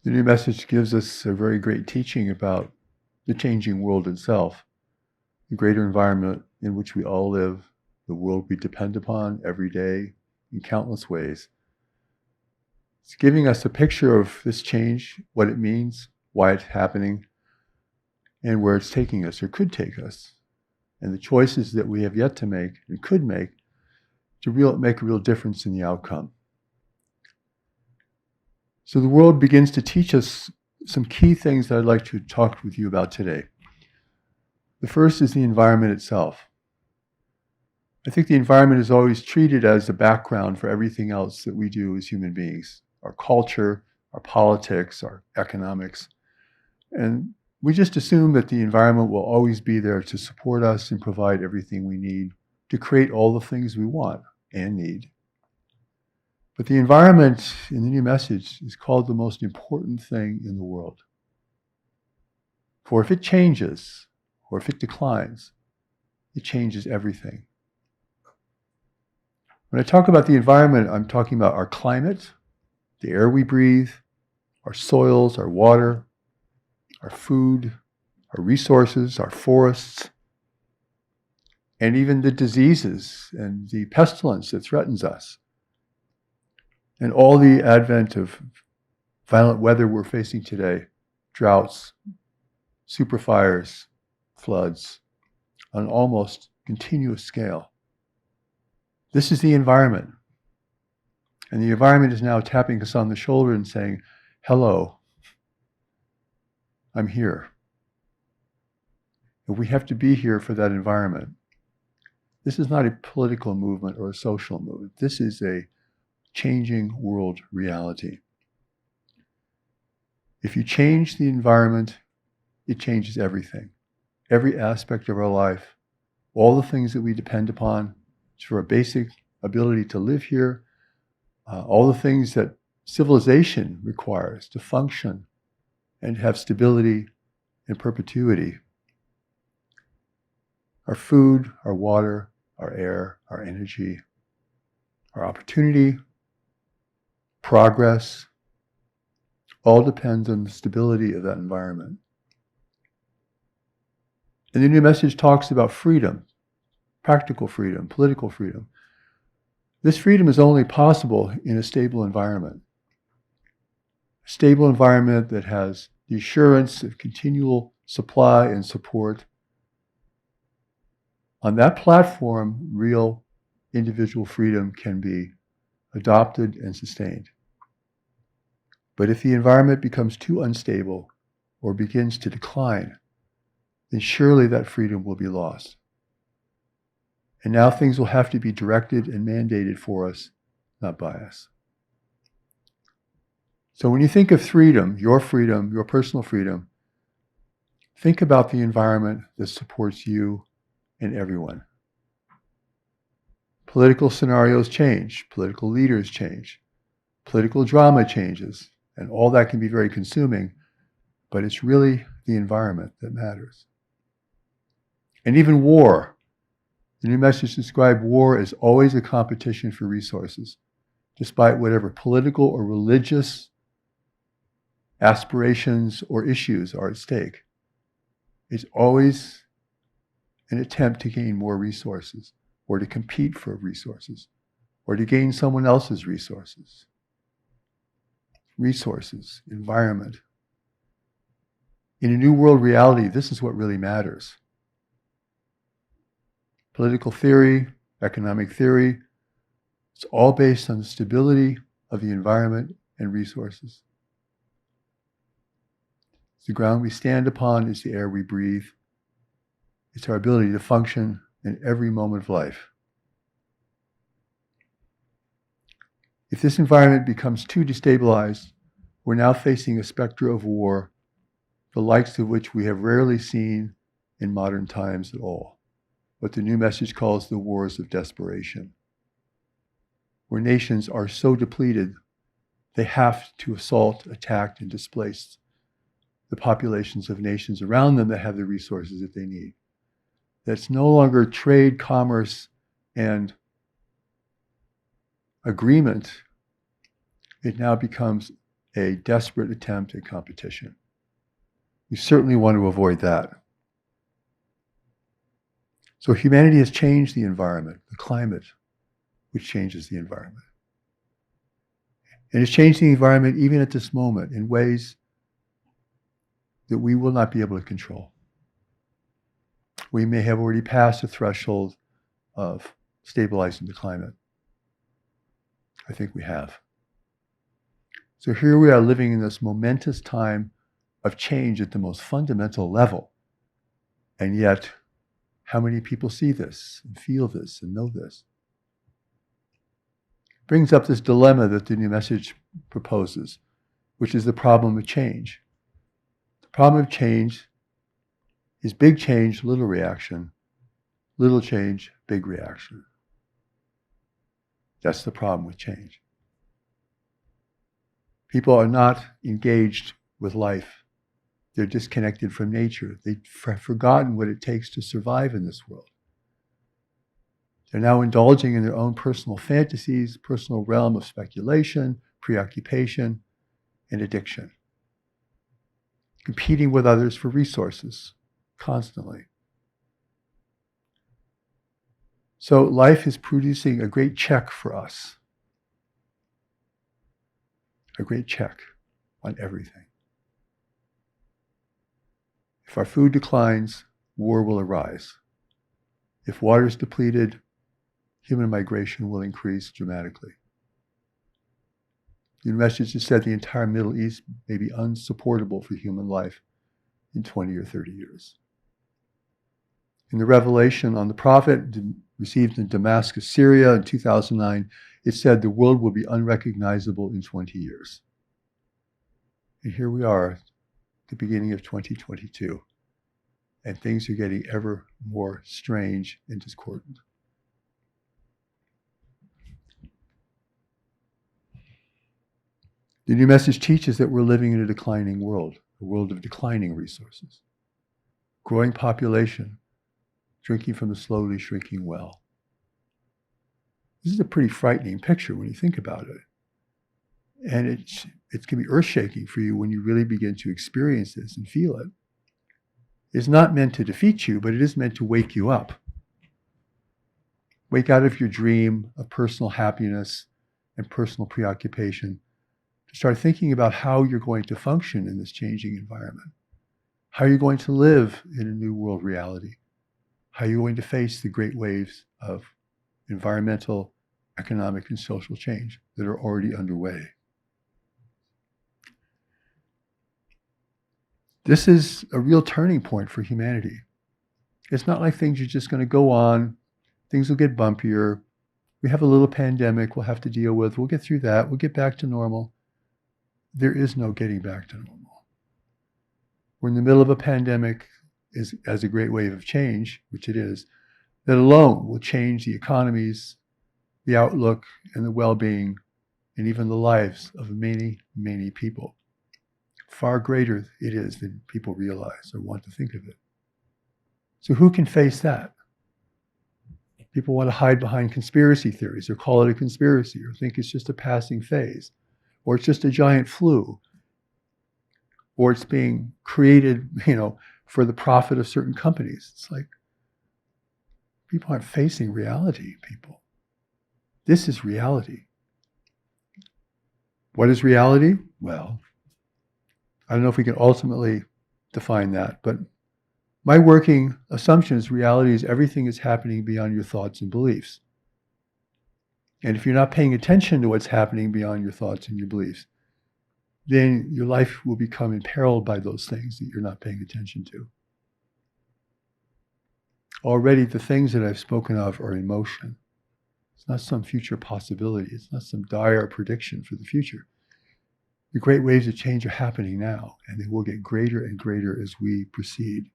The New Message gives us a very great teaching about the changing world itself, the greater environment in which we all live, the world we depend upon every day in countless ways. It's giving us a picture of this change, what it means, why it's happening, and where it's taking us or could take us, and the choices that we have yet to make and could make to make a real difference in the outcome. So the world begins to teach us some key things that I'd like to talk with you about today. The first is the environment itself. I think the environment is always treated as the background for everything else that we do as human beings, our culture, our politics, our economics. And we just assume that the environment will always be there to support us and provide everything we need to create all the things we want and need. But the environment in the New Message is called the most important thing in the world. For if it changes, or if it declines, it changes everything. When I talk about the environment, I'm talking about our climate, the air we breathe, our soils, our water, our food, our resources, our forests, and even the diseases and the pestilence that threatens us. And all the advent of violent weather we're facing today, droughts, superfires, floods, on an almost continuous scale. This is the environment. And the environment is now tapping us on the shoulder and saying, hello, I'm here. And we have to be here for that environment. This is not a political movement or a social movement. This is a changing world reality. If you change the environment, it changes everything. Every aspect of our life, all the things that we depend upon for our basic ability to live here, all the things that civilization requires to function and have stability and perpetuity. Our food, our water, our air, our energy, our opportunity, progress, all depends on the stability of that environment. And the New Message talks about freedom, practical freedom, political freedom. This freedom is only possible in a stable environment. A stable environment that has the assurance of continual supply and support. On that platform, real individual freedom can be adopted and sustained. But if the environment becomes too unstable or begins to decline, then surely that freedom will be lost. And now things will have to be directed and mandated for us, not by us. So when you think of freedom, your personal freedom, think about the environment that supports you and everyone. Political scenarios change, political leaders change, political drama changes, and all that can be very consuming, but it's really the environment that matters. And even war. The New Message describes war as always a competition for resources, despite whatever political or religious aspirations or issues are at stake. It's always an attempt to gain more resources, or to compete for resources, or to gain someone else's resources. Resources, environment. In a new world reality, this is what really matters. Political theory, economic theory, it's all based on the stability of the environment and resources. The ground we stand upon is the air we breathe. It's our ability to function in every moment of life. If this environment becomes too destabilized, we're now facing a specter of war, the likes of which we have rarely seen in modern times at all. What the New Message calls the wars of desperation, where nations are so depleted, they have to assault, attack, and displace the populations of nations around them that have the resources that they need. That's no longer trade, commerce, and agreement. It now becomes a desperate attempt at competition. We certainly want to avoid that. So humanity has changed the environment, the climate, which changes the environment. And it's changed the environment even at this moment in ways that we will not be able to control. We may have already passed the threshold of stabilizing the climate. I think we have. So here we are living in this momentous time of change at the most fundamental level. And yet, how many people see this and feel this and know this? It brings up this dilemma that the New Message proposes, which is the problem of change. The problem of change is big change, little reaction, little change, big reaction. That's the problem with change. People are not engaged with life. They're disconnected from nature. They've forgotten what it takes to survive in this world. They're now indulging in their own personal fantasies, personal realm of speculation, preoccupation, and addiction. Competing with others for resources constantly. So life is producing a great check for us. A great check on everything. If our food declines, war will arise. If water is depleted, human migration will increase dramatically. The message has said the entire Middle East may be unsupportable for human life in 20 or 30 years. In the revelation on the prophet received in Damascus, Syria in 2009, it said the world will be unrecognizable in 20 years. And here we are, the beginning of 2022, and things are getting ever more strange and discordant. The New Message teaches that we're living in a declining world, a world of declining resources, growing population, drinking from the slowly shrinking well. This is a pretty frightening picture when you think about it. And it can be earth-shaking for you when you really begin to experience this and feel it. It's not meant to defeat you, but it is meant to wake you up. Wake out of your dream of personal happiness and personal preoccupation to start thinking about how you're going to function in this changing environment, how you're going to live in a new world reality, how you're going to face the great waves of environmental, economic, and social change that are already underway. This is a real turning point for humanity. It's not like things are just going to go on. Things will get bumpier. We have a little pandemic we'll have to deal with. We'll get through that. We'll get back to normal. There is no getting back to normal. We're in the middle of a pandemic as a great wave of change, which it is, that alone will change the economies, the outlook, and the well-being, and even the lives of many, many people. Far greater it is than people realize or want to think of it. So who can face that? People want to hide behind conspiracy theories or call it a conspiracy or think it's just a passing phase or it's just a giant flu or it's being created, for the profit of certain companies. It's like people aren't facing reality, people. This is reality. What is reality? Well, I don't know if we can ultimately define that, but my working assumption is reality is everything is happening beyond your thoughts and beliefs. And if you're not paying attention to what's happening beyond your thoughts and your beliefs, then your life will become imperiled by those things that you're not paying attention to. Already the things that I've spoken of are in motion. It's not some future possibility. It's not some dire prediction for the future. The great waves of change are happening now, and they will get greater and greater as we proceed.